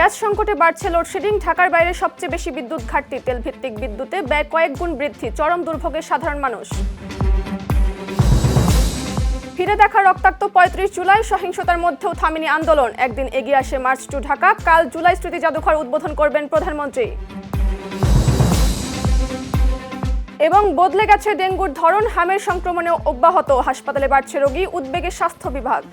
Gas সংকটে বাড়ছে load shedding, ঢাকার বাইরে সবচেয়ে বেশি বিদ্যুৎ ঘাটতি, তেলভিত্তিক বিদ্যুতে ব্যয় কয়েক গুণ বৃদ্ধি, চরম দুর্ভোগে সাধারণ মানুষ। ফিরে দেখা রক্তাক্ত ৩৫ জুলাই, সহিংসতার মধ্যেও থামেনি আন্দোলন, একদিন এগিয়ে আসে মার্চ টু ঢাকা, কাল জুলাই স্মৃতি জাদুঘর উদ্বোধন করবেন প্রধানমন্ত্রী। এবং বদলে গেছে ডেঙ্গুর ধরন, হামের সংক্রমণেও অব্যাহত, হাসপাতালে বাড়ছে রোগী, উদ্বেগে স্বাস্থ্য বিভাগ।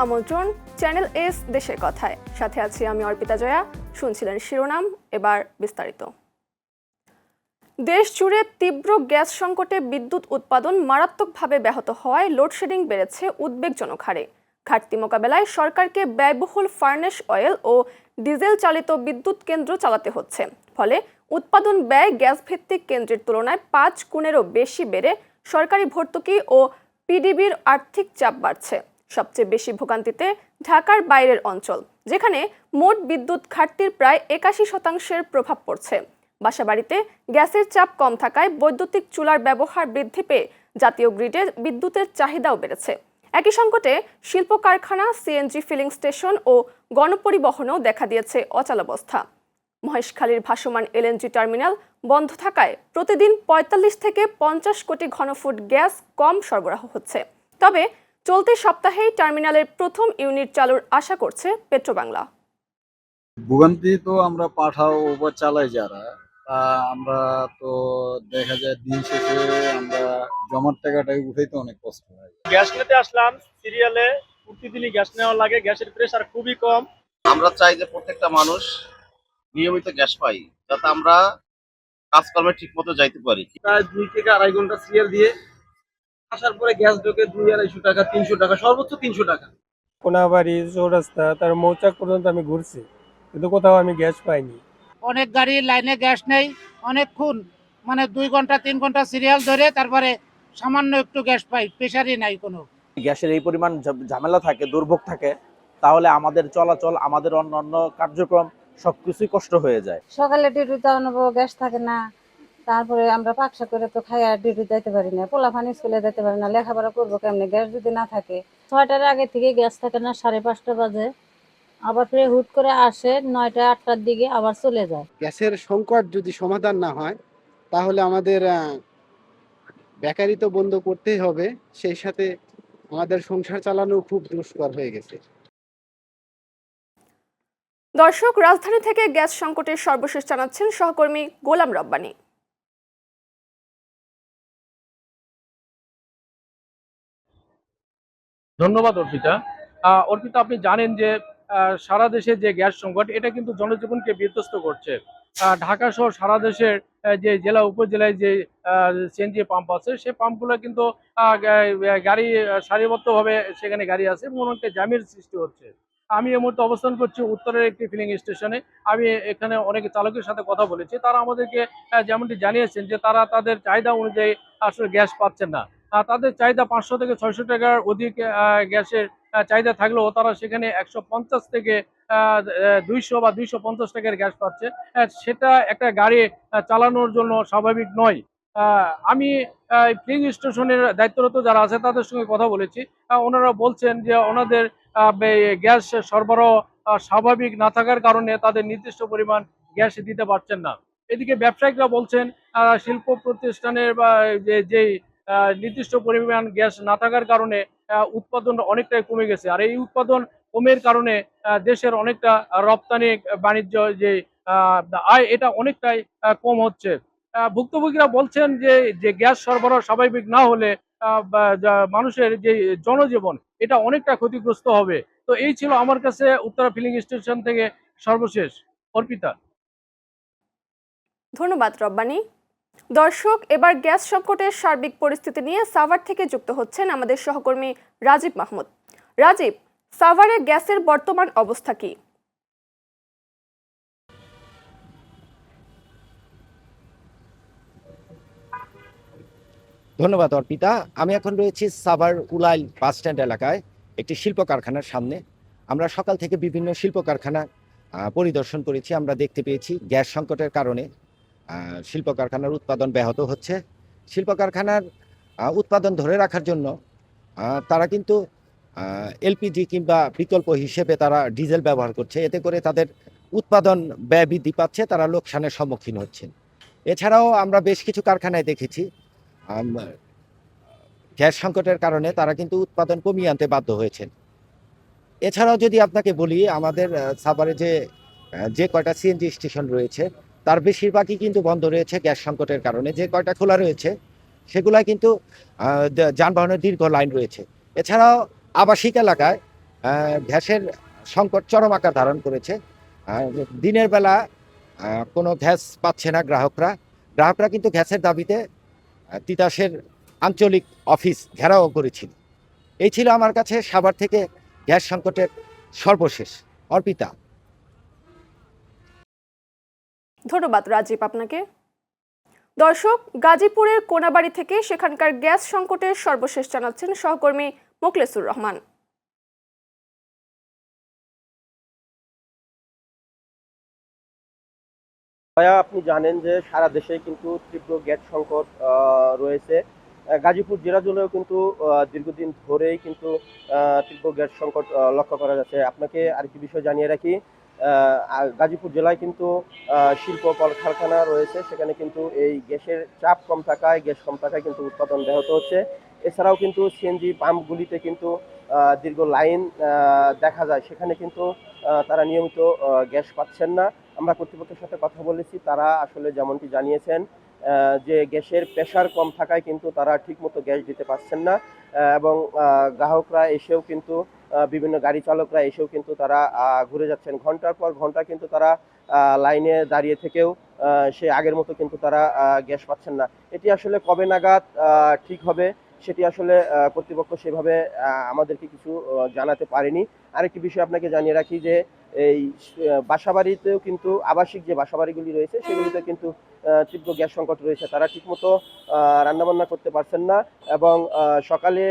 আমন্ত্রণ চ্যানেল এস দেশের কথায়, সাথে আছি আমি অর্পিতা জয়া। শুনছিলেন শিরোনাম, এবার বিস্তারিত। দেশ জুড়ে তীব্র গ্যাস সংকটে বিদ্যুৎ উৎপাদন মারাত্মকভাবে ব্যাহত হওয়ায় লোডশেডিং বেড়েছে উদ্বেগজনক হারে। ঘাটতি মোকাবেলায় সরকারকে ব্যয়বহুল ফার্নেস অয়েল ও ডিজেল চালিত বিদ্যুৎ কেন্দ্র চালাতে হচ্ছে, ফলে উৎপাদন ব্যয় গ্যাস ভিত্তিক কেন্দ্রের তুলনায় ৫ গুণেরও বেশি বেড়ে সরকারি ভর্তুকি ও পিডিবির আর্থিক চাপ বাড়ছে। সবচেয়ে বেশি ভোগান্তিতে ঢাকার বাইরের অঞ্চল, যেখানে মোট বিদ্যুৎ ঘাটতির প্রায় ৮১% প্রভাব পড়ছে। বাসাবাড়িতে গ্যাসের চাপ কম থাকায় বৈদ্যুতিক চুলার ব্যবহার বৃদ্ধি পেয়ে জাতীয় গ্রিডে বিদ্যুতের চাহিদাও বেড়েছে। একই সংকটে শিল্প কারখানা, সিএনজি ফিলিং স্টেশন ও গণপরিবহনেও দেখা দিয়েছে অচলাবস্থা। মহেশখালীর ভাসমান এলএনজি টার্মিনাল বন্ধ থাকায় প্রতিদিন ৪৫ থেকে ৫০ কোটি ঘনফুট গ্যাস কম সরবরাহ হচ্ছে। তবে চলতি সপ্তাহেই টার্মিনালের প্রথম ইউনিট চালুর আশা করছে পেট্রোবাংলা। ভোগান্তি তো আমরা পাঠাও বা চালাই যারা, আমরা তো দেখা যায় দিন শেষে আমরা জমার টাকাটাকে উঠাইতে অনেক কষ্ট হয়। গ্যাস নিতে আসলাম, সিরিয়ালে প্রতিদিনই গ্যাস নেওয়া লাগে, গ্যাসের প্রেসার খুবই কম। আমরা চাই যে প্রত্যেকটা মানুষ নিয়মিত গ্যাস পাই, যাতে আমরা কাজকর্মে ঠিক মতো যাইতে পারি। প্রায় ২ থেকে ২.৫ ঘন্টা সিরিয়াল দিয়ে আসার পরে গ্যাস ঢোকে ২০০-২৫০ টাকা, ৩০০ টাকা, সর্বোচ্চ ৩০০ টাকা। কোনাবাড়ি, চৌরাস্তা, তার মৌচাক পর্যন্ত আমি ঘুরছি, কিন্তু কোথাও আমি গ্যাস পাইনি। অনেক গাড়ির লাইনে গ্যাস নেই, অনেকক্ষণ মানে ২ ঘন্টা ৩ ঘন্টা সিরিয়াল ধরে তারপরে সামান্য একটু গ্যাস পাই, প্রেসারই নাই কোনো। গ্যাসের এই পরিমাণ ঝামেলা থাকে, দুর্ভোগ থাকে, তাহলে আমাদের চলাচল, আমাদের অন্যান্য কার্যক্রম সবকিছুই কষ্ট হয়ে যায়। সকালে ডিউটিতে আনবো, গ্যাস থাকে না, তারপরে আমরা পাকশা করে তো খাই আর ডিউটি যাইতে পারি না, পোলাপান স্কুলে যেতে পারি না, লেখাপড়া করবো কেমনে গ্যাস যদি না থাকে। ৬টার আগে থেকে গ্যাস থাকে না, ৫:৩০ বাজে, আবার ফিরে হুট করে আসে ৯টা ৮টার দিকে আবার চলে যায়। গ্যাসের সংকট যদি সমাধান না হয় তাহলে আমাদের বেকারি তো বন্ধ করতেই হবে, সেই সাথে আমাদের সংসার চালানো খুব দুষ্কর হয়ে গেছে। দর্শক, রাজধানী থেকে গ্যাস সংকটের সর্বশেষ জানাচ্ছেন সহকর্মী গোলাম রব্বানী। ধন্যবাদ অর্পিতা। অর্পিতা, আপনি জানেন যে সারা দেশে যে গ্যাস সংকট, এটা কিন্তু জনজীবনকে বিধ্বস্ত করছে। ঢাকা সহ সারা দেশের যে জেলা উপজেলায় যে সিএনজি পাম্প আছে, সেই পাম্পগুলো কিন্তু গাড়ি সারিবদ্ধভাবে সেখানে গাড়ি আছে এবং অনেকটা জ্যামের সৃষ্টি হচ্ছে। আমি এই মুহূর্তে অবস্থান করছি উত্তরের একটি ফিলিং স্টেশনে। আমি এখানে অনেক চালকের সাথে কথা বলেছি, তারা আমাদেরকে যেমনটি জানিয়েছেন যে তারা তাদের চাহিদা অনুযায়ী আসলে গ্যাস পাচ্ছেন না। তাদের চাহিদা ৫০০ থেকে ৬০০ টাকার অধিক গ্যাসের চাহিদা থাকলেও তারা সেখানে ১৫০ থেকে ২০০ বা ২৫০ টাকার গ্যাস পাচ্ছে। সেটা একটা গাড়ি চালানোর জন্য স্বাভাবিক নয়। আমি ফিলিং স্টেশনের দায়িত্বরত যারা আছে তাদের সঙ্গে কথা বলেছি। ওনারা বলছেন যে ওনাদের গ্যাস সরবরাহ স্বাভাবিক না থাকার কারণে তাদের নির্দিষ্ট পরিমাণ গ্যাস দিতে পারছেন না। এদিকে ব্যবসায়িকরা বলছেন শিল্প প্রতিষ্ঠানের বা যেই নির্দিষ্ট পরিমাণ গ্যাস না থাকার কারণে উৎপাদন অনেকটাই কমে গেছে। আর এই উৎপাদন কমের কারণে দেশের অনেকটা রপ্তানি বাণিজ্য যে আয়, এটা অনেকটাই কম হচ্ছে। ভুক্তভোগীরা বলছেন যে গ্যাস সরবরাহ স্বাভাবিক না হলে মানুষের যে জনজীবন, এটা অনেকটা ক্ষতিগ্রস্ত হবে। তো এই ছিল আমার কাছে উত্তরা ফিলিং স্টেশন থেকে সর্বশেষ। অর্পিতা। ধন্যবাদ রব্বানী। দর্শক, এবার গ্যাস সংকটের সার্বিক পরিস্থিতি নিয়ে সাভার থেকে যুক্ত হচ্ছেন আমাদের সহকর্মী রাজীব মাহমুদ। রাজীব, সাভারে গ্যাসের বর্তমান অবস্থা কি? ধন্যবাদ অর্পিতা। আমি এখন রয়েছি সাভার উলাইল বাস স্ট্যান্ড এলাকায় একটি শিল্প কারখানার সামনে। আমরা সকাল থেকে বিভিন্ন শিল্প কারখানা পরিদর্শন করেছি। আমরা দেখতে পেয়েছি গ্যাস সংকটের কারণে শিল্প কারখানার উৎপাদন ব্যাহত হচ্ছে। শিল্প কারখানার উৎপাদন ধরে রাখার জন্য তারা কিন্তু এলপিজি কিংবা বিকল্প হিসেবে তারা ডিজেল ব্যবহার করছে, এতে করে তাদের উৎপাদন ব্যয় বৃদ্ধি পাচ্ছে, তারা লোকসানের সম্মুখীন হচ্ছেন। এছাড়াও আমরা বেশ কিছু কারখানায় দেখেছি গ্যাস সংকটের কারণে তারা কিন্তু উৎপাদন কমিয়ে আনতে বাধ্য হয়েছেন। এছাড়াও যদি আপনাকে বলি, আমাদের সাভারে যে কয়টা সিএনজি স্টেশন রয়েছে তার বেশিরভাগই কিন্তু বন্ধ রয়েছে গ্যাস সংকটের কারণে। যে কয়টা খোলা রয়েছে সেগুলা কিন্তু যানবাহনের দীর্ঘ লাইন রয়েছে। এছাড়াও আবাসিক এলাকায় গ্যাসের সংকট চরম আকার ধারণ করেছে। দিনের বেলা কোনো গ্যাস পাচ্ছে না গ্রাহকরা কিন্তু গ্যাসের দাবিতে তিতাসের আঞ্চলিক অফিস ঘেরাও করেছিল। এই ছিল আমার কাছে সাভার থেকে গ্যাস সংকটের সর্বশেষ। অর্পিতা। ধন্যবাদ রাজীব আপনাকে। দর্শক, গাজীপুরের কোনাবাড়ি থেকে সেখানকার গ্যাস সংকটের সর্বশেষ জানাচ্ছেন সহকর্মী মোখলেসুর রহমান। আপনি জানেন যে সারা দেশে কিন্তু তীব্র গ্যাস সংকট রয়েছে। গাজীপুর জেলা জুড়েও কিন্তু দীর্ঘদিন ধরেই কিন্তু তীব্র গ্যাস সংকট লক্ষ্য করা যাচ্ছে। আপনাকে আরেকটি বিষয় জানিয়ে রাখি, গাজীপুর জেলায় কিন্তু শিল্প কলকারখানা রয়েছে, সেখানে কিন্তু এই গ্যাসের চাপ কম থাকায় কিন্তু উৎপাদন ব্যাহত হচ্ছে। এছাড়াও কিন্তু সিএনজি পাম্পগুলিতে কিন্তু দীর্ঘ লাইন দেখা যায়, সেখানে কিন্তু তারা নিয়মিত গ্যাস পাচ্ছেন না। আমরা কর্তৃপক্ষের সাথে কথা বলেছি, তারা আসলে যেমনটি জানিয়েছেন যে গ্যাসের প্রেশার কম থাকায় কিন্তু তারা ঠিকমতো গ্যাস দিতে পারছেন না, এবং গ্রাহকরা এসেও কিন্তু বিভিন্ন গাড়ি চালকরা এসেও কিন্তু তারা ঘুরে যাচ্ছেন ঘন্টার পর ঘন্টা, কিন্তু তারা লাইনে দাঁড়িয়ে থেকেও সে আগের মতো কিন্তু তারা গ্যাস পাচ্ছেন না। এটি আসলে কবে নাগাদ ঠিক হবে সেটি আসলে কর্তৃপক্ষ সেভাবে আমাদেরকে কিছু জানাতে পারেনি। আরেকটি বিষয় আপনাকে জানিয়ে রাখি যে এই বাসাবাড়িতেও কিন্তু আবাসিক যে বাসাবাড়িগুলি রয়েছে সেগুলিতে কিন্তু তীব্র গ্যাস সংকট রয়েছে। তারা ঠিকমতো রান্নাবান্না করতে পারছেন না, এবং সকালে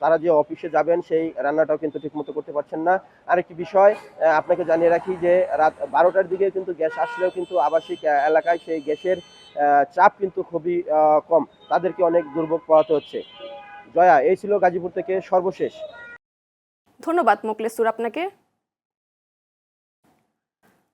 তারা যে অফিসে যাবেন সেই রান্নাটাও কিন্তু ঠিকমতো করতে পারছেন না। আরেকটি বিষয় আপনাকে জানিয়ে রাখি যে রাত 12টার দিকে কিন্তু গ্যাস আসলেও কিন্তু আবাসিক এলাকায় সেই গ্যাসের চাপ কিন্তু খুবই কম, তাদেরকে অনেক দুর্ভোগ পোহাতে হচ্ছে। জয়া, এই ছিল গাজীপুর থেকে সর্বশেষ। ধন্যবাদ মোখলেসুর আপনাকে।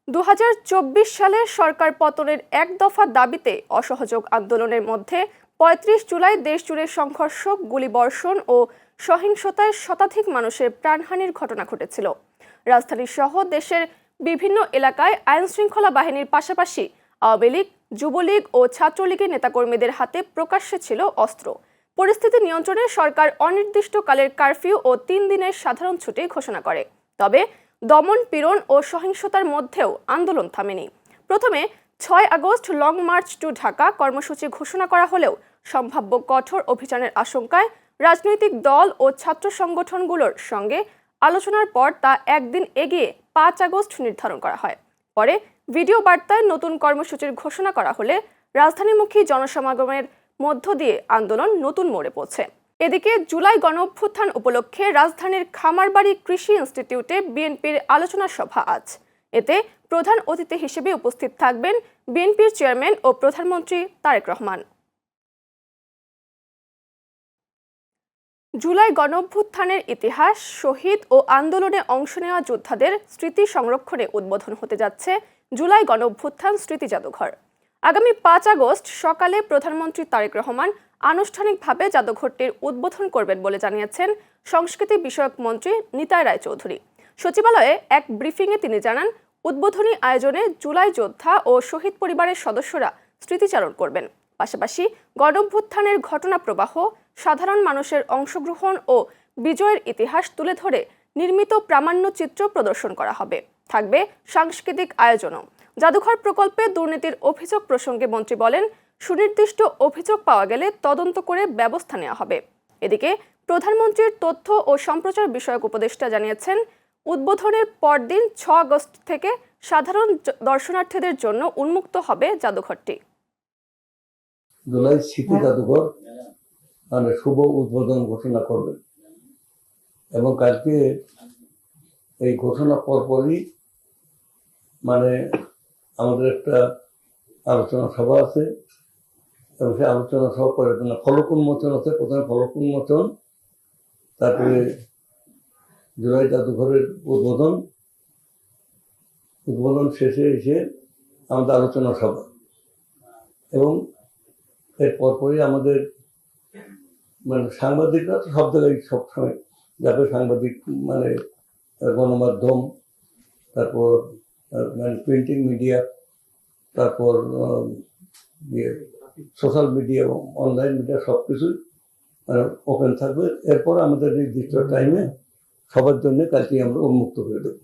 2024 সালে সরকার পতনের এক দফা দাবিতে অসহযোগ আন্দোলনের মধ্যে 35 জুলাই দেশজুড়ে সংঘর্ষ, গুলিবর্ষণ ও সহিংসতায় শতাধিক মানুষের প্রাণহানির ঘটনা ঘটেছিল। রাজধানী সহ দেশের বিভিন্ন এলাকায় আইনশৃঙ্খলা বাহিনীর পাশাপাশি আওয়ামী লীগ, যুবলীগ ও ছাত্রলীগের নেতাকর্মীদের হাতে প্রকাশ্যে ছিল অস্ত্র। পরিস্থিতি নিয়ন্ত্রণে সরকার অনির্দিষ্টকালের কারফিউ ও 3 দিনের সাধারণ ছুটি ঘোষণা করে। তবে দমন পীড়ন ও সহিংসতার মধ্যেও আন্দোলন থামেনি। প্রথমে 6 August long march to Dhaka কর্মসূচি ঘোষণা করা হলেও সম্ভাব্য কঠোর অভিযানের আশঙ্কায় রাজনৈতিক দল ও ছাত্র সংগঠনগুলোর সঙ্গে আলোচনার পর তা একদিন এগিয়ে 5 আগস্ট নির্ধারণ করা হয়। পরে ভিডিও বার্তায় নতুন কর্মসূচির ঘোষণা করা হলে রাজধানীমুখী জনসমাগমের মধ্য দিয়ে আন্দোলন নতুন মোড়ে পৌঁছে। এদিকে জুলাই গণঅভ্যুত্থান উপলক্ষে রাজধানীর খামারবাড়ি কৃষি ইনস্টিটিউটে বিএনপির আলোচনা সভা আজ। এতে প্রধান অতিথি হিসেবে উপস্থিত থাকবেন বিএনপির চেয়ারম্যান ও প্রধানমন্ত্রী তারেক রহমান। জুলাই গণঅভ্যুত্থানের ইতিহাস, শহীদ ও আন্দোলনে অংশ নেওয়া যোদ্ধাদের স্মৃতি সংরক্ষণে উদ্বোধন হতে যাচ্ছে জুলাই গণঅভ্যুত্থান স্মৃতি জাদুঘর। আগামী 5 আগস্ট সকালে প্রধানমন্ত্রী তারেক রহমান আনুষ্ঠানিকভাবে জাদুঘরটির উদ্বোধন করবেন বলে জানিয়েছেন সংস্কৃতি বিষয়ক মন্ত্রী নিতাই রায়চৌধুরী। সচিবালয়ে এক ব্রিফিংয়ে তিনি জানান, উদ্বোধনী আয়োজনে জুলাই যোদ্ধা ও শহীদ পরিবারের সদস্যরা স্মৃতিচারণ করবেন। পাশাপাশি গণঅভ্যুত্থানের ঘটনা প্রবাহ, সাধারণ মানুষের অংশগ্রহণ ও বিজয়ের ইতিহাস তুলে ধরে নির্মিত প্রামাণ্যচিত্র প্রদর্শন করা হবে। থাকবে সাংস্কৃতিক আয়োজনও। জাদুঘর প্রকল্পে দুর্নীতির অভিযোগ প্রসঙ্গে মন্ত্রী বলেন, সুনির্দিষ্ট অভিযোগ পাওয়া গেলে তদন্ত করে ব্যবস্থা নেওয়া হবে। এদিকে প্রধানমন্ত্রীর তথ্য ও সম্প্রচার বিষয়ক উপদেষ্টা জানিয়েছেন, উদ্বোধনের পরদিন 6 আগস্ট থেকে সাধারণ দর্শনার্থীদের জন্য উন্মুক্ত হবে জাদুঘরটি। জুলাই স্মৃতি জাদুঘর মানে শুভ উদ্বোধন ঘোষণা করবেন, এবং কালকে এই ঘোষণা পরপরই মানে আমাদের একটা আলোচনা সভা আছে, এবং সেই আলোচনা সভা করে ফলক উন্মোচন আছে। প্রথমে ফলক উন্মোচন, তারপরে জুলাই জাদুঘরের উদ্বোধন শেষে এসে আমাদের আলোচনা সভা এবং এর পরপরই আমাদের মানে সাংবাদিকরা তো সব জায়গায় সবসময় যাবে, সাংবাদিক মানে গণমাধ্যম, তারপর মানে প্রিন্টিং মিডিয়া, তারপর সোশ্যাল মিডিয়া, অনলাইন মিডিয়া সবকিছুই মানে ওপেন থাকবে। এরপর আমাদের নির্দিষ্ট টাইমে সবার জন্য কালকে আমরা উন্মুক্ত করে দেবো।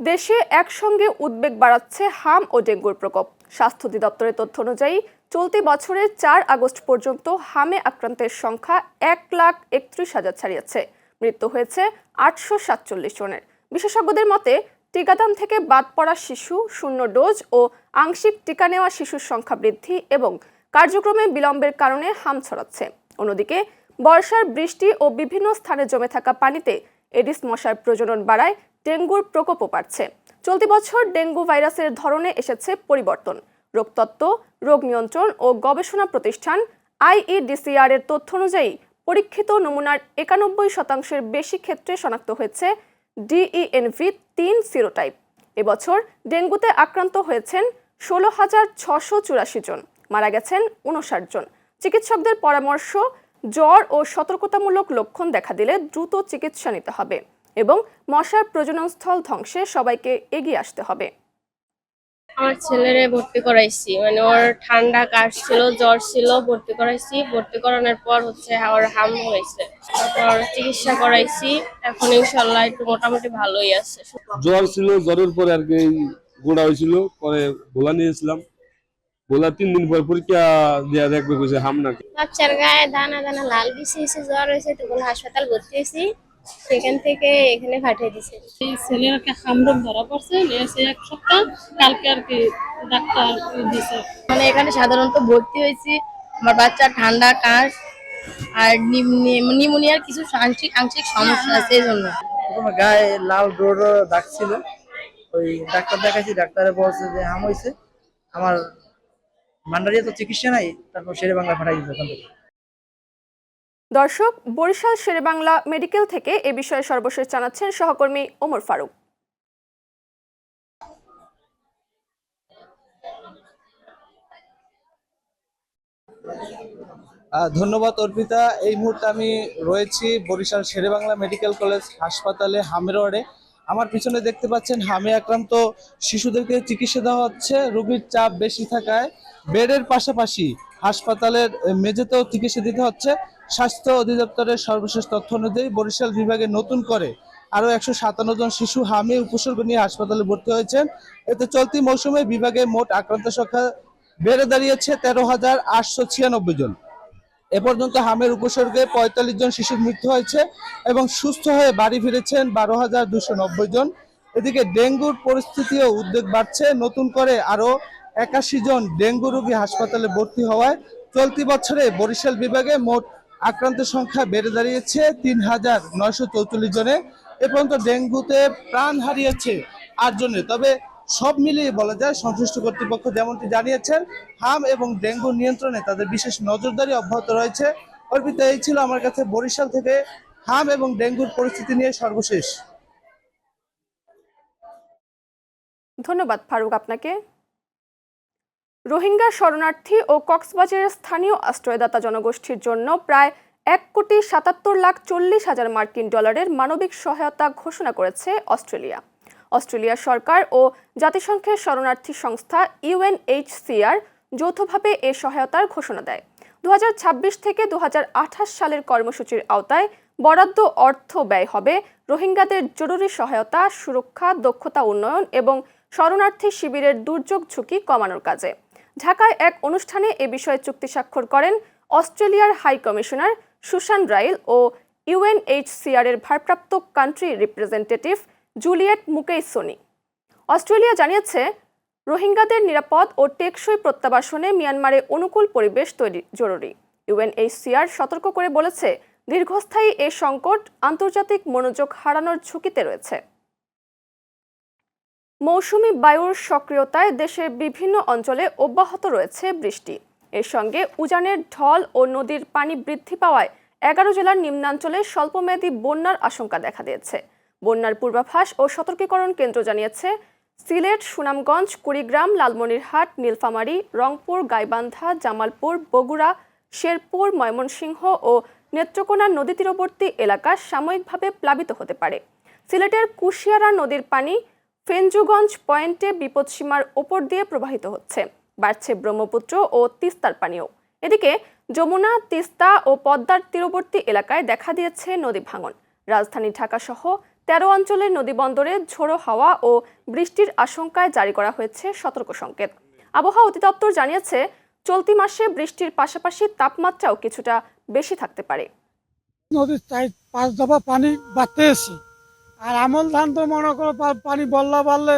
দেশে একসঙ্গে উদ্বেগ বাড়াচ্ছে হাম ও ডেঙ্গুর প্রকোপ। স্বাস্থ্য অধিদপ্তরের তথ্য অনুযায়ী চলতি বছরের ৪ আগস্ট পর্যন্ত হামে আক্রান্তের সংখ্যা ১,৩১,০০০ ছাড়িয়েছে। মৃত্যু হয়েছে ৮৪৭ জনের। বিশেষজ্ঞদের মতে টিকাদান থেকে বাদ পড়া শিশু, শূন্য ডোজ ও আংশিক টিকা নেওয়া শিশুর সংখ্যা বৃদ্ধি এবং কার্যক্রমে বিলম্বের কারণে হাম ছড়াচ্ছে। অন্যদিকে বর্ষার বৃষ্টি ও বিভিন্ন স্থানে জমে থাকা পানিতে এডিস মশার প্রজনন বাড়ায় ডেঙ্গুর প্রকোপও বাড়ছে। চলতি বছর ডেঙ্গু ভাইরাসের ধরনে এসেছে পরিবর্তন। রোগতত্ত্ব, রোগ নিয়ন্ত্রণ ও গবেষণা প্রতিষ্ঠান IEDCR এর তথ্য অনুযায়ী পরীক্ষিত নমুনার ৯১% বেশি ক্ষেত্রে শনাক্ত হয়েছে DENV-3 সিরোটাইপ। এবছর ডেঙ্গুতে আক্রান্ত হয়েছেন ১৬,৬৮৪ জন, মারা গেছেন ৫৯ জন। চিকিৎসকদের পরামর্শ, জ্বর ও সতর্কতামূলক লক্ষণ দেখা দিলে দ্রুত চিকিৎসা নিতে হবে এবং মশার প্রজননস্থল ধ্বংসে সবাইকে এগিয়ে আসতে হবে। আমার ছেলেরে ভর্তি করাইছি, মানে ওর ঠান্ডা কাশ ছিল, জ্বর ছিল, ভর্তি করাইছি। ভর্তি করানোর পর ওর হাম হয়েছে, তারপর চিকিৎসা করাইছি। এখন ইনশাল্লাহ একটু মোটামুটি ভালোই আছে। জ্বর ছিল, জ্বরের পরে আর কি গোড়া হয়েছিল, পরে ভোলা নিয়েছিলাম। ভোলা ৩ দিন পর পরীক্ষা দেওয়া দেখবে কইছে হাম নাকি। বাচ্চার গায়ে দানা দানা লাল বেশি হয়েছে, জ্বর হয়েছে, তো হাসপাতাল ভর্তি হয়েছি, সেখান থেকে এখানে পাঠিয়ে দিছে। ছেলের হামরোগ ধরা পড়ছে, এক সপ্তাহ, কালকে আর কি ডাক্তার দিছে। মানে এখানে সাধারণত ভর্তি হয়েছি, আমার বাচ্চার ঠান্ডা কাশ আর নিউমোনিয়ার কিছু আংশিক সমস্যা আছে, এই জন্য। প্রথমে গায়ে লাল ডোর দাগ ছিল, ওই ডাক্তার দেখাইছি, ডাক্তারে বলছে যে হাম হয়েছে। আমার মান্ডারিয়া তো চিকিৎসা নাই, তারপর শেরে বাংলা পাঠাই দিতে ওখান থেকে। দর্শক, বরিশাল শেরেবাংলা মেডিকেল থেকে এ বিষয়ে সর্বশেষ জানাচ্ছেন সহকর্মী ওমর ফারুক। ধন্যবাদ অর্পিতা। এই মুহূর্তে আমি রয়েছি বরিশাল শেরেবাংলা মেডিকেল কলেজ হাসপাতালে হামের ওয়ার্ডে। আমার পিছনে দেখতে পাচ্ছেন হামে আক্রান্ত শিশুদেরকে চিকিৎসা দেওয়া হচ্ছে। রোগীর চাপ বেশি থাকায় বেডের পাশাপাশি হাসপাতালের মেঝেতেও চিকিৎসা দিতে হচ্ছে। স্বাস্থ্য অধিদপ্তরের সর্বশেষ তথ্য অনুযায়ী বরিশাল বিভাগে নতুন করে আরও ১৫৭ জন শিশু হামে উপসর্গ নিয়ে হাসপাতালে ভর্তি হয়েছেন। এতে চলতি মৌসুমে বিভাগে মোট আক্রান্ত সংখ্যা বেড়ে দাঁড়িয়েছে ১৩,৮৯৬ জন। এ পর্যন্ত হামের উপসর্গে ৪৫ জন শিশুর মৃত্যু হয়েছে এবং সুস্থ হয়ে বাড়ি ফিরেছেন ১২,২৯০ জন। এদিকে ডেঙ্গুর পরিস্থিতিও উদ্বেগ বাড়ছে। নতুন করে আরও ৮১ জন ডেঙ্গু রোগী হাসপাতালে ভর্তি হওয়ায় চলতি বছরে বরিশাল বিভাগে মোট আক্রান্তের সংখ্যা বেড়ে দাঁড়িয়েছে ৩,৯৪৪ জনে। এ পর্যন্ত ডেঙ্গুতে প্রাণ হারিয়েছে ৮ জনের। তবে সব মিলিয়ে বলা যায় সংশ্লিষ্ট কর্তৃপক্ষ যেমনটি জানিয়েছেন, হাম এবং ডেঙ্গু নিয়ন্ত্রণে তাদের বিশেষ নজরদারি অব্যাহত রয়েছে। অর্পিতা, এই ছিল আমার কাছে বরিশাল থেকে হাম এবং ডেঙ্গুর পরিস্থিতি নিয়ে সর্বশেষ। ধন্যবাদ ফারুক আপনাকে। রোহিঙ্গা শরণার্থী ও কক্সবাজারের স্থানীয় আশ্রয়দাতা জনগোষ্ঠীর জন্য প্রায় ১,৭৭,৪০,০০০ মার্কিন ডলারের মানবিক সহায়তা ঘোষণা করেছে অস্ট্রেলিয়া। অস্ট্রেলিয়া সরকার ও জাতিসংঘের শরণার্থী সংস্থা UNHCR যৌথভাবে এ সহায়তার ঘোষণা দেয়। ২০২৬ থেকে ২০২৮ সালের কর্মসূচির আওতায় বরাদ্দ অর্থ ব্যয় হবে রোহিঙ্গাদের জরুরি সহায়তা, সুরক্ষা, দক্ষতা উন্নয়ন এবং শরণার্থী শিবিরের দুর্যোগ ঝুঁকি কমানোর কাজে। ঢাকায় এক অনুষ্ঠানে এ বিষয়ে চুক্তি স্বাক্ষর করেন অস্ট্রেলিয়ার হাই কমিশনার সুসান রাইল ও UNHCR এর ভারপ্রাপ্ত কান্ট্রি রিপ্রেজেন্টেটিভ জুলিয়েট মুকেইসনি। অস্ট্রেলিয়া জানিয়েছে, রোহিঙ্গাদের নিরাপদ ও টেকসই প্রত্যাবাসনে মিয়ানমারে অনুকূল পরিবেশ তৈরি জরুরি। UNHCR সতর্ক করে বলেছে, দীর্ঘস্থায়ী এ সংকট আন্তর্জাতিক মনোযোগ হারানোর ঝুঁকিতে রয়েছে। মৌসুমী বায়ুর সক্রিয়তায় দেশের বিভিন্ন অঞ্চলে অব্যাহত রয়েছে বৃষ্টি। এর সঙ্গে উজানের ঢল ও নদীর পানি বৃদ্ধি পাওয়ায় 11 জেলার নিম্নাঞ্চলে স্বল্পমেয়াদী বন্যার আশঙ্কা দেখা দিয়েছে। বন্যার পূর্বাভাস ও সতর্কীকরণ কেন্দ্র জানিয়েছে, সিলেট, সুনামগঞ্জ, কুড়িগ্রাম, লালমনিরহাট, নীলফামারী, রংপুর, গাইবান্ধা, জামালপুর, বগুড়া, শেরপুর, ময়মনসিংহ ও নেত্রকোনা নদী তীরবর্তী এলাকা সাময়িকভাবে প্লাবিত হতে পারে। সিলেটের কুশিয়ারা নদীর পানি ফেঞ্জুগঞ্জ পয়েন্টে বিপদসীমার ওপর দিয়ে প্রবাহিত হচ্ছে। বাড়ছে ব্রহ্মপুত্র ও তিস্তার পানিও। এদিকে যমুনা, তিস্তা ও পদ্মার তীরবর্তী এলাকায় দেখা দিয়েছে নদী ভাঙন। রাজধানী ঢাকা সহ 13 অঞ্চলের নদীবন্দরে ঝোড়ো হাওয়া ও বৃষ্টির আশঙ্কায় জারি করা হয়েছে সতর্ক সংকেত। আবহাওয়া অধিদপ্তর জানিয়েছে, চলতি মাসে বৃষ্টির পাশাপাশি তাপমাত্রাও কিছুটা বেশি থাকতে পারে। নদীর 4-5 দফা পানি বাড়তেছে, আর আমল ধান তো মনে করো পানি বল্লা বাড়লে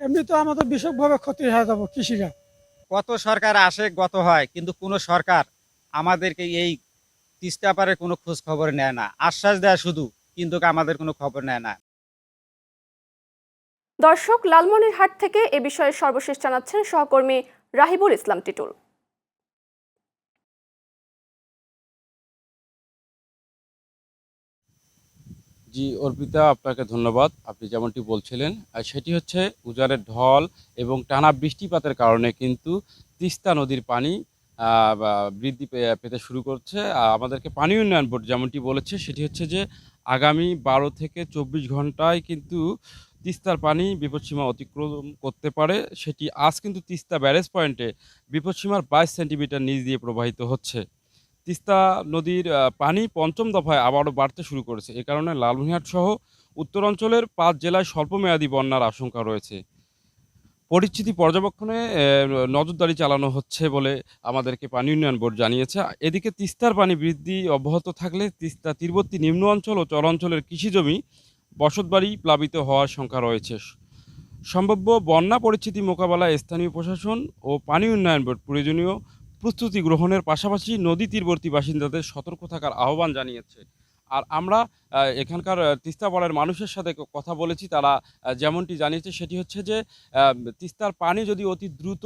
এমনি তো আমাদের ভীষণভাবে ক্ষতি হয়ে যাবো কৃষিরা। কত সরকার আসে গত হয়, কিন্তু কোনো সরকার আমাদেরকে এই তিস্তা পারে কোনো খোঁজ খবর নেয় না। আশ্বাস দেয় শুধু, কিন্তু আমাদের কোনো খবর নেয় না। দর্শক, লালমনিরহাট থেকে এ বিষয়ে সর্বশেষ জানাচ্ছেন সহকর্মী রাহিবুল ইসলাম টিটুল। জি অর্পিতা, আপনাকে ধন্যবাদ। আপনি যেমনটি বলছিলেন, সেটি হচ্ছে উজানের ঢল এবং টানা বৃষ্টিপাতের কারণে কিন্তু তিস্তা নদীর পানি বৃদ্ধি পেতে শুরু করছে। আমাদেরকে পানি উন্নয়ন বোর্ড যেমনটি বলেছে, সেটি হচ্ছে যে আগামী 12 থেকে 24 ঘন্টায় কিন্তু তিস্তার পানি বিপদসীমা অতিক্রম করতে পারে। সেটি আজ কিন্তু তিস্তা ব্যারেজ পয়েন্টে বিপদসীমার 22 সেন্টিমিটার নিচ দিয়ে প্রবাহিত হচ্ছে। তিস্তা নদীর পানি পঞ্চম দফায় আবারও বাড়তে শুরু করেছে। এ কারণে লালমনিরহাট সহ উত্তরাঞ্চলের 5 জেলায় স্বল্পমেয়াদী বন্যার আশঙ্কা রয়েছে। পরিস্থিতি পর্যবেক্ষণে নজরদারি চালানো হচ্ছে বলে আমাদেরকে পানি উন্নয়ন বোর্ড জানিয়েছে। এদিকে তিস্তার পানি বৃদ্ধি অব্যাহত থাকলে তিস্তা তীরবর্তী নিম্ন অঞ্চল ও চরাঞ্চলের কৃষিজমি, বসতবাড়ি প্লাবিত হওয়ার শঙ্কা রয়েছে। সম্ভাব্য বন্যা পরিস্থিতি মোকাবেলায় স্থানীয় প্রশাসন ও পানি উন্নয়ন বোর্ড প্রয়োজনীয় প্রস্তুতি গ্রহণের পাশাপাশি নদী তীরবর্তী বাসিন্দাদের সতর্ক থাকার আহ্বান জানিয়েছে। আর আমরা এখানকার তিস্তাপাড়ের মানুষের সাথে কথা বলেছি, তারা যেমনটি জানিয়েছে সেটি হচ্ছে যে তিস্তার পানি যদি অতি দ্রুত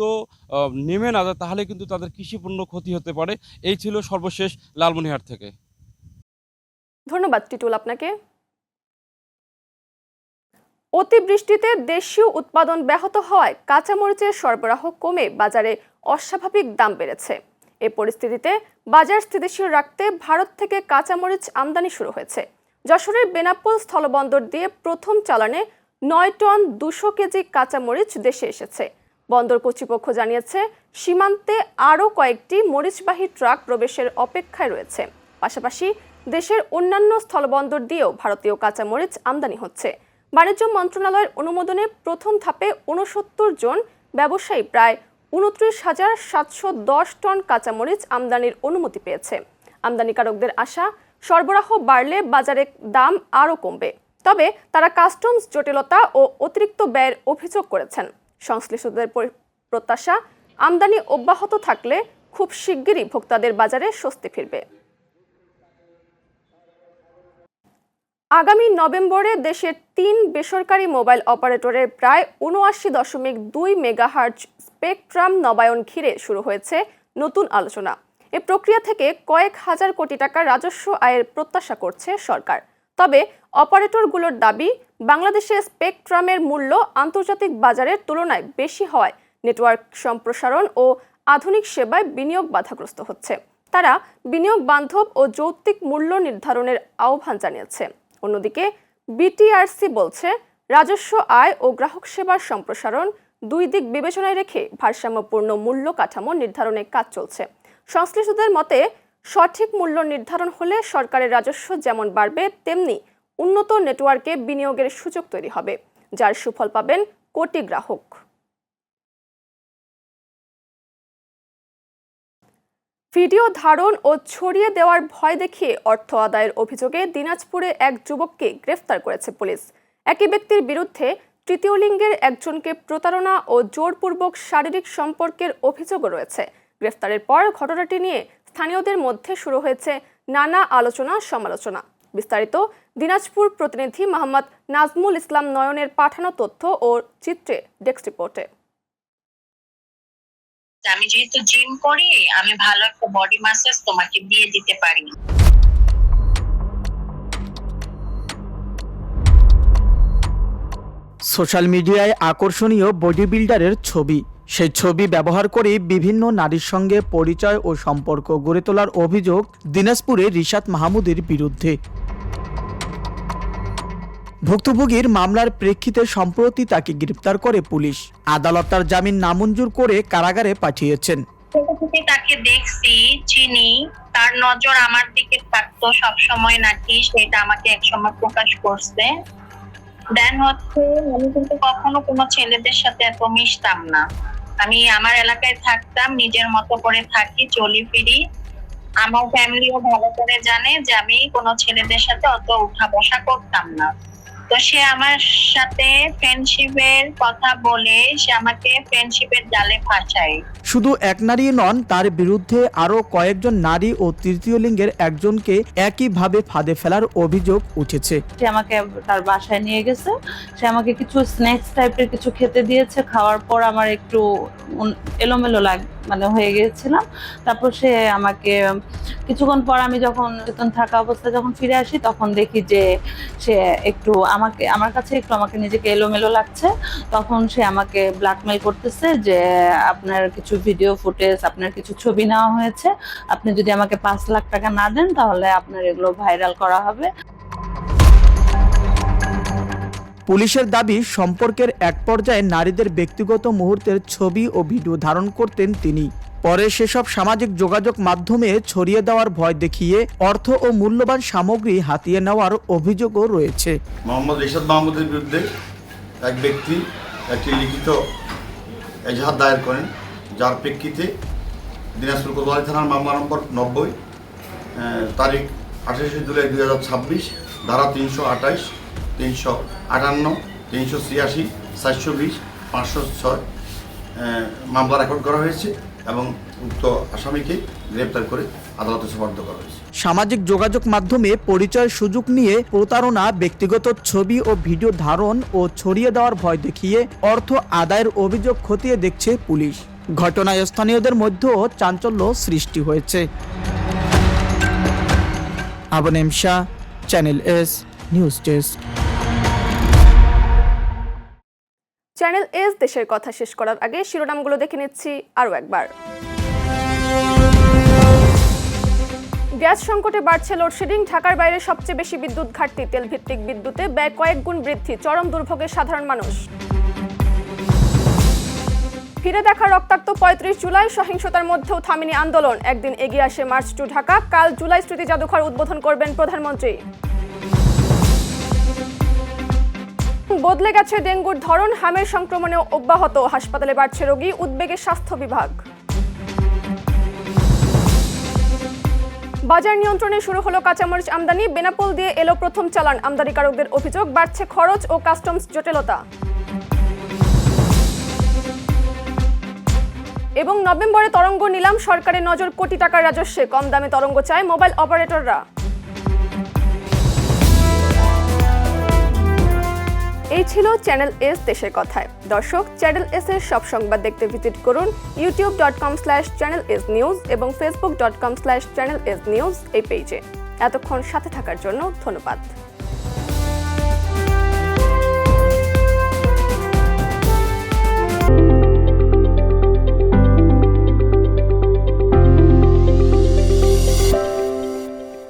নেমে না যায় তাহলে কিন্তু তাদের কৃষিপণ্য ক্ষতি হতে পারে। এই ছিল সর্বশেষ লালমনিরহাট থেকে। ধন্যবাদ টিটুল আপনাকে। অতিবৃষ্টিতে দেশীয় উৎপাদন ব্যাহত হওয়ায় কাঁচামরিচের সরবরাহ কমে বাজারে অস্বাভাবিক দাম বেড়েছে। এ পরিস্থিতিতে বাজার স্থিতিশীল রাখতে ভারত থেকে কাঁচামরিচ আমদানি শুরু হয়েছে। যশোরের বেনাপোল স্থলবন্দর দিয়ে প্রথম চালানে 9 টন 200 কেজি কাঁচামরিচ দেশে এসেছে। বন্দর কর্তৃপক্ষ জানিয়েছে, সীমান্তে আরও কয়েকটি মরিচবাহী ট্রাক প্রবেশের অপেক্ষায় রয়েছে। পাশাপাশি দেশের অন্যান্য স্থলবন্দর দিয়েও ভারতীয় কাঁচামরিচ আমদানি হচ্ছে। বাণিজ্য মন্ত্রণালয়ের অনুমোদনে প্রথম ধাপে 69 জন ব্যবসায়ী প্রায় 29,710 টন কাঁচামরিচ আমদানির অনুমতি পেয়েছে। আমদানিকারকদের আশা, সরবরাহ বাড়লে বাজারে দাম আরও কমবে। তবে তারা কাস্টমস জটিলতা ও অতিরিক্ত ব্যয়ের অভিযোগ করেছেন। সংশ্লিষ্টদের প্রত্যাশা, আমদানি অব্যাহত থাকলে খুব শিগগিরই ভোক্তাদের বাজারে স্বস্তি ফিরবে। আগামী নভেম্বরে দেশের 3 বেসরকারি মোবাইল অপারেটরের প্রায় ৭৯.2 মেগাহার্জ স্পেকট্রাম নবায়ন ঘিরে শুরু হয়েছে নতুন আলোচনা। এ প্রক্রিয়া থেকে কয়েক হাজার কোটি টাকা রাজস্ব আয়ের প্রত্যাশা করছে সরকার। তবে অপারেটরগুলোর দাবি, বাংলাদেশে স্পেকট্রামের মূল্য আন্তর্জাতিক বাজারের তুলনায় বেশি হওয়ায় নেটওয়ার্ক সম্প্রসারণ ও আধুনিক সেবায় বিনিয়োগ বাধাগ্রস্ত হচ্ছে। তারা বিনিয়োগ বান্ধব ও যৌক্তিক মূল্য নির্ধারণের আহ্বান জানিয়েছে। অন্যদিকে বিটিআরসি বলছে, রাজস্ব আয় ও গ্রাহক সেবার সম্প্রসারণ দুই দিক বিবেচনায় রেখে ভারসাম্যপূর্ণ মূল্য কাঠামো নির্ধারণে কাজ চলছে। সংশ্লিষ্টদের মতে, সঠিক মূল্য নির্ধারণ হলে সরকারের রাজস্ব যেমন বাড়বে, তেমনি উন্নত নেটওয়ার্কে বিনিয়োগের সুযোগ তৈরি হবে, যার সুফল পাবেন কোটি গ্রাহক। ভিডিও ধারণ ও ছড়িয়ে দেওয়ার ভয় দেখিয়ে অর্থ আদায়ের অভিযোগে দিনাজপুরে এক যুবককে গ্রেফতার করেছে পুলিশ। একই ব্যক্তির বিরুদ্ধে তৃতীয় লিঙ্গের একজনকে প্রতারণা ও জোরপূর্বক শারীরিক সম্পর্কের অভিযোগও রয়েছে। গ্রেফতারের পর ঘটনাটি নিয়ে স্থানীয়দের মধ্যে শুরু হয়েছে নানা আলোচনা সমালোচনা। বিস্তারিত দিনাজপুর প্রতিনিধি মোহাম্মদ নাজমুল ইসলাম নয়নের পাঠানো তথ্য ও চিত্রে ডেস্ক রিপোর্টে। আমি যেহেতু জিম করি, আমি ভালো একটা বডি ম্যাসাজ তোমাকে দিয়ে দিতে পারি। সোশ্যাল মিডিয়ায় আকর্ষণীয় বডি বিল্ডারের ছবি, সেই ছবি ব্যবহার করে বিভিন্ন নারীর সঙ্গে পরিচয় ও সম্পর্ক গড়ে তোলার অভিযোগ দিনাজপুরে রিশাদ মাহমুদের বিরুদ্ধে। ভুক্তভোগীর মামলার প্রেক্ষিতে সম্প্রতি তাকে গ্রেপ্তার করে পুলিশ। আদালত তার জামিন নামঞ্জুর করে কারাগারে পাঠিয়েছেন। তাকে দেখছি, চিনি, তার নজর আমার দিকে থাকতো সব সময় নাকি, সেটা আমাকে একসময় প্রকাশ করছে। দেন হচ্ছে আমি কিন্তু কখনো কোনো ছেলেদের সাথে এত মিশতাম না। আমি আমার এলাকায় থাকতাম, নিজের মতো করে থাকি, চলি ফিরি। আমার ফ্যামিলিও ভালো করে জানে যে আমি কোনো ছেলেদের সাথে অত উঠা বসা করতাম না। তো সে আমার সাথে ফ্রেন্ডশিপের কথা বলে সে আমাকে ফ্রেন্ডশিপের জালে ফাঁসায়। শুধু এক নারী নন, তার বিরুদ্ধে আরো কয়েকজন নারী ও তৃতীয় লিঙ্গের একজনকে একইভাবে ফাঁদে ফেলার অভিযোগ উঠেছে। সে আমাকে তার বাসায় নিয়ে গেছে, সে আমাকে কিছু স্ন্যাক্স টাইপের কিছু খেতে দিয়েছে। খাওয়ার পর আমার একটু এলোমেলো হয়ে গিয়েছিলাম। তারপর সে আমাকে কিছুক্ষণ পর, আমি যখন চেতন থাকা অবস্থায় যখন ফিরে আসি, তখন দেখি যে সে একটু আমার কাছে আমাকে নিজেকে এলোমেলো লাগছে। তখন সে আমাকে ব্ল্যাকমেল করতেছে যে আপনার কিছু ভিডিও ফুটেজ, আপনার কিছু ছবি নেওয়া হয়েছে, আপনি যদি আমাকে 5 লাখ টাকা না দেন তাহলে আপনার এগুলো ভাইরাল করা হবে। পুলিশের দাবি, সম্পর্কের এক পর্যায়ে নারীদের ব্যক্তিগত মুহূর্তের ছবি ও ভিডিও ধারণ করতেন তিনি। পরে সেসব সামাজিক যোগাযোগ মাধ্যমে ছড়িয়ে দেওয়ার ভয় দেখিয়ে অর্থ ও মূল্যবান সামগ্রী হাতিয়ে নেওয়ার অভিযোগও রয়েছে। মোহাম্মদ রিশাদ মাহমুদের বিরুদ্ধে এক ব্যক্তি একটি লিখিত এজাহার দায়ের করেন, যার প্রেক্ষিতে দিনাজপুর কোতোয়ালি থানার মামলা নম্বর 90 তারিখ 28 জুলাই 2026 ধারা 328, 358, 386, 420, 506 মামলা রেকর্ড করা হয়েছে এবং উক্ত আসামিকে গ্রেপ্তার করে আদালতে সোপর্দ করা হয়েছে। সামাজিক যোগাযোগ মাধ্যমে পরিচয় সুযোগ নিয়ে প্রতারণা, ব্যক্তিগত ছবি ও ভিডিও ধারণ ও ছড়িয়ে দেওয়ার ভয় দেখিয়ে অর্থ আদায়ের অভিযোগ খতিয়ে দেখছে পুলিশ। ঘটনায় স্থানীয়দের মধ্যেও চাঞ্চল্য সৃষ্টি হয়েছে। Abu Nemsha, channel S news desk. Channel S দেশের কথা শেষ করার আগে শিরোনামগুলো দেখে নিচ্ছি আরও একবার। গ্যাস সংকটে বাড়ছে লোডশেডিং, ঢাকার বাইরে সবচেয়ে বেশি বিদ্যুৎ ঘাটতি, তেল ভিত্তিক বিদ্যুতে ব্যয় কয়েক গুণ বৃদ্ধি, চরম দুর্ভোগে সাধারণ মানুষ। ফিরে দেখা রক্তাক্ত 35 জুলাই, সহিংসতার মধ্যেও থামেনি আন্দোলন, একদিন এগিয়ে আসে মার্চ টু ঢাকা, কাল জুলাই স্মৃতি জাদুঘর উদ্বোধন করবেন প্রধানমন্ত্রী। বদলে গেছে ডেঙ্গুর ধরন, হামের সংক্রমণে অব্যাহত, হাসপাতালে বাড়ছে রোগী, উদ্বেগে স্বাস্থ্য বিভাগ। বাজার নিয়ন্ত্রণে শুরু হলো কাঁচামরিচ আমদানি, বেনাপোল দিয়ে এলো প্রথম চালান, আমদানিকারকদের অভিযোগ বাড়ছে খরচ ও কাস্টমস জটিলতা। এবং নভেম্বরে তরঙ্গ নিলাম, সরকারের নজর কোটি টাকার রাজস্বে, কম দামে তরঙ্গ চায় মোবাইল অপারেটররা। এই ছিল চ্যানেল এস দেশের কথায়। দর্শক, চ্যানেল এস এর সব সংবাদ দেখতে ভিজিট করুন youtube.com/channels এবং facebook.com/channelsnews এই পেজে। এতক্ষণ সাথে থাকার জন্য ধন্যবাদ।